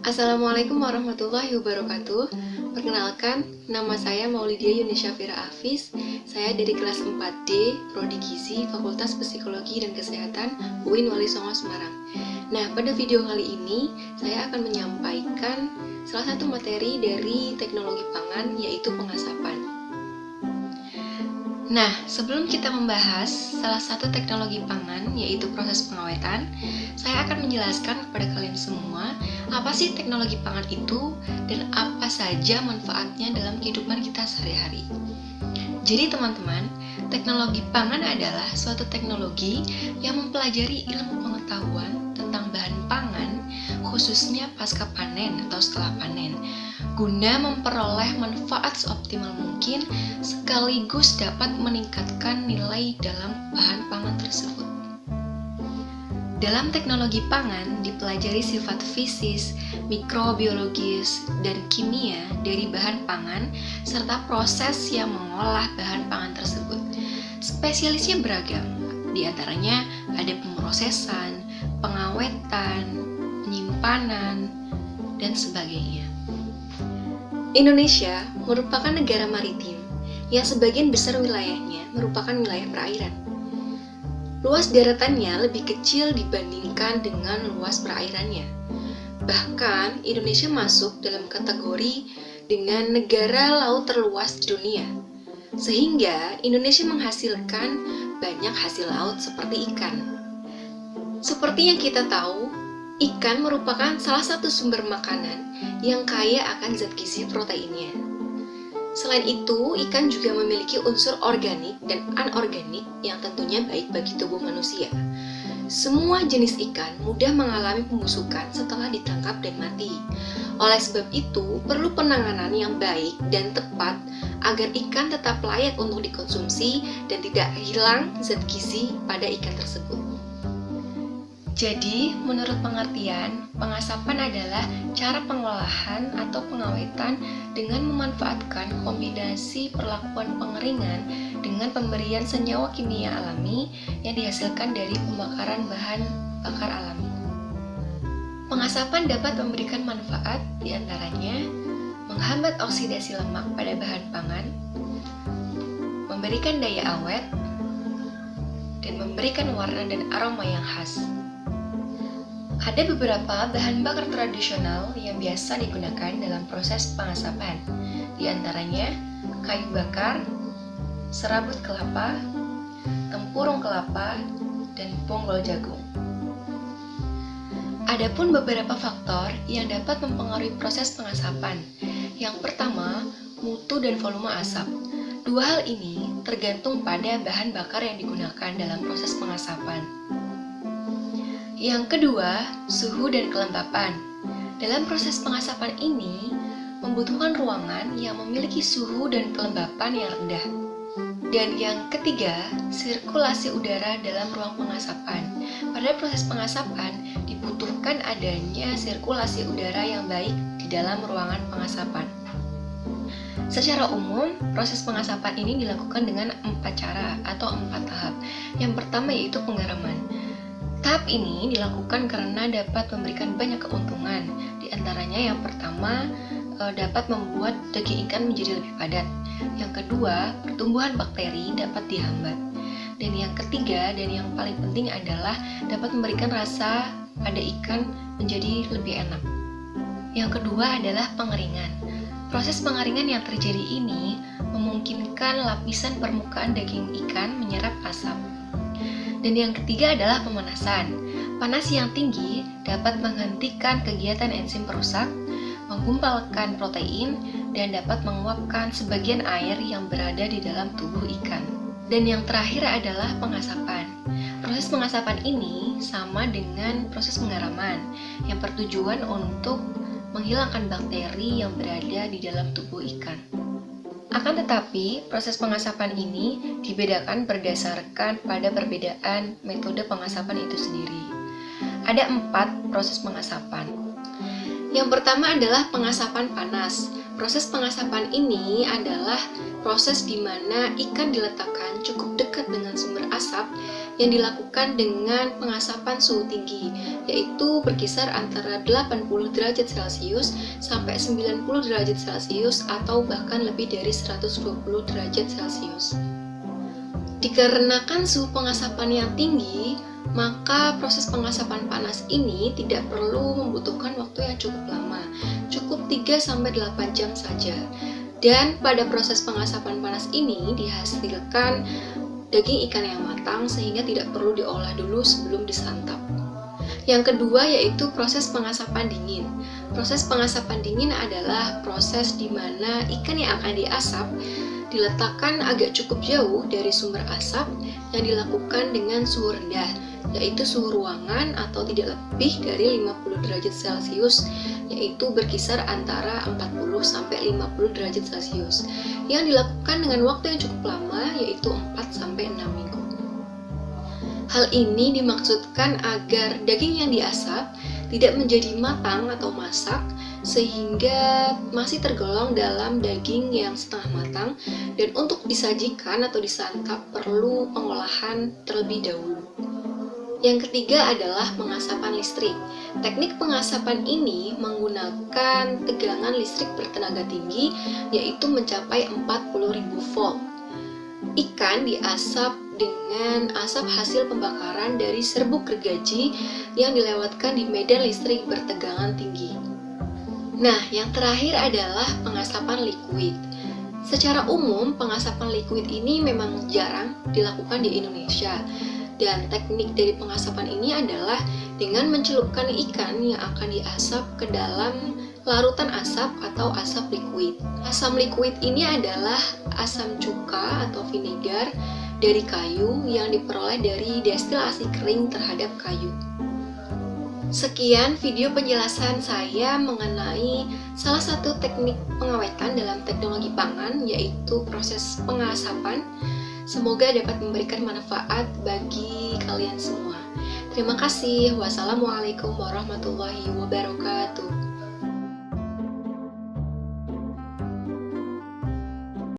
Assalamualaikum warahmatullahi wabarakatuh. Perkenalkan, nama saya Maulidia Yuni Syafira Hafiz. Saya dari kelas 4D, Prodi Gizi, Fakultas Psikologi dan Kesehatan, UIN Wali Songo Semarang. Nah, pada video kali ini, saya akan menyampaikan salah satu materi dari teknologi pangan, yaitu pengasapan. Nah, sebelum kita membahas salah satu teknologi pangan, yaitu proses pengawetan, saya akan menjelaskan kepada kalian semua apa sih teknologi pangan itu dan apa saja manfaatnya dalam kehidupan kita sehari-hari. Jadi teman-teman, teknologi pangan adalah suatu teknologi yang mempelajari ilmu pengetahuan tentang bahan pangan, khususnya pasca panen atau setelah panen, guna memperoleh manfaat seoptimal mungkin sekaligus dapat meningkatkan nilai dalam bahan pangan tersebut. Dalam teknologi pangan dipelajari sifat fisis, mikrobiologis, dan kimia dari bahan pangan serta proses yang mengolah bahan pangan tersebut. Spesialisnya beragam, di antaranya ada pemrosesan, pengawetan, penyimpanan, dan sebagainya. Indonesia merupakan negara maritim yang sebagian besar wilayahnya merupakan wilayah perairan. Luas daratannya lebih kecil dibandingkan dengan luas perairannya. Bahkan Indonesia masuk dalam kategori dengan negara laut terluas di dunia. Sehingga Indonesia menghasilkan banyak hasil laut seperti ikan. Seperti yang kita tahu, ikan merupakan salah satu sumber makanan yang kaya akan zat gizi proteinnya. Selain itu, ikan juga memiliki unsur organik dan anorganik yang tentunya baik bagi tubuh manusia. Semua jenis ikan mudah mengalami pembusukan setelah ditangkap dan mati. Oleh sebab itu, perlu penanganan yang baik dan tepat agar ikan tetap layak untuk dikonsumsi dan tidak hilang zat gizi pada ikan tersebut. Jadi, menurut pengertian, pengasapan adalah cara pengolahan atau pengawetan dengan memanfaatkan kombinasi perlakuan pengeringan dengan pemberian senyawa kimia alami yang dihasilkan dari pembakaran bahan bakar alami. Pengasapan dapat memberikan manfaat diantaranya menghambat oksidasi lemak pada bahan pangan, memberikan daya awet, dan memberikan warna dan aroma yang khas. Ada beberapa bahan bakar tradisional yang biasa digunakan dalam proses pengasapan, di antaranya kayu bakar, serabut kelapa, tempurung kelapa, dan bonggol jagung. Adapun beberapa faktor yang dapat mempengaruhi proses pengasapan. Yang pertama, mutu dan volume asap. Dua hal ini tergantung pada bahan bakar yang digunakan dalam proses pengasapan. Yang kedua, suhu dan kelembapan. Dalam proses pengasapan ini, membutuhkan ruangan yang memiliki suhu dan kelembapan yang rendah. Dan yang ketiga, sirkulasi udara dalam ruang pengasapan. Pada proses pengasapan, dibutuhkan adanya sirkulasi udara yang baik di dalam ruangan pengasapan. Secara umum, proses pengasapan ini dilakukan dengan 4 cara atau 4 tahap. Yang pertama yaitu penggaraman. Tahap ini dilakukan karena dapat memberikan banyak keuntungan. Di antaranya yang pertama dapat membuat daging ikan menjadi lebih padat. Yang kedua, pertumbuhan bakteri dapat dihambat. Dan yang ketiga dan yang paling penting adalah dapat memberikan rasa pada ikan menjadi lebih enak. Yang kedua adalah pengeringan. Proses pengeringan yang terjadi ini memungkinkan lapisan permukaan daging ikan menyerap asap. Dan yang ketiga adalah pemanasan. Panas yang tinggi dapat menghentikan kegiatan enzim perusak, menggumpalkan protein, dan dapat menguapkan sebagian air yang berada di dalam tubuh ikan. Dan yang terakhir adalah pengasapan. Proses pengasapan ini sama dengan proses penggaraman yang bertujuan untuk menghilangkan bakteri yang berada di dalam tubuh ikan. Akan tetapi, proses pengasapan ini dibedakan berdasarkan pada perbedaan metode pengasapan itu sendiri. Ada 4 proses pengasapan. Yang pertama adalah pengasapan panas. Proses pengasapan ini adalah proses di mana ikan diletakkan cukup dekat dengan sumber asap yang dilakukan dengan pengasapan suhu tinggi, yaitu berkisar antara 80 derajat Celcius sampai 90 derajat Celcius atau bahkan lebih dari 120 derajat Celcius. Dikarenakan suhu pengasapan yang tinggi, maka proses pengasapan panas ini tidak perlu membutuhkan waktu yang cukup lama, cukup 3-8 jam saja. Dan pada proses pengasapan panas ini dihasilkan daging ikan yang matang sehingga tidak perlu diolah dulu sebelum disantap. Yang kedua yaitu proses pengasapan dingin. Proses pengasapan dingin adalah proses di mana ikan yang akan diasap diletakkan agak cukup jauh dari sumber asap yang dilakukan dengan suhu rendah, yaitu suhu ruangan atau tidak lebih dari 50 derajat Celcius, yaitu berkisar antara 40-50 derajat Celcius, yang dilakukan dengan waktu yang cukup lama, yaitu 4-6 minggu. Hal ini dimaksudkan agar daging yang diasap tidak menjadi matang atau masak, sehingga masih tergolong dalam daging yang setengah matang, dan untuk disajikan atau disantap perlu pengolahan terlebih dahulu. Yang ketiga adalah pengasapan listrik. Teknik pengasapan ini menggunakan tegangan listrik bertenaga tinggi, yaitu mencapai 40.000 volt. Ikan diasap dengan asap hasil pembakaran dari serbuk gergaji yang dilewatkan di medan listrik bertegangan tinggi. Nah, yang terakhir adalah pengasapan liquid. Secara umum, pengasapan liquid ini memang jarang dilakukan di Indonesia. Dan teknik dari pengasapan ini adalah dengan mencelupkan ikan yang akan diasap ke dalam larutan asap atau asap liquid. Asam liquid ini adalah asam cuka atau vinegar dari kayu yang diperoleh dari destilasi kering terhadap kayu. Sekian video penjelasan saya mengenai salah satu teknik pengawetan dalam teknologi pangan, yaitu proses pengasapan. Semoga dapat memberikan manfaat bagi kalian semua. Terima kasih. Wassalamualaikum warahmatullahi wabarakatuh.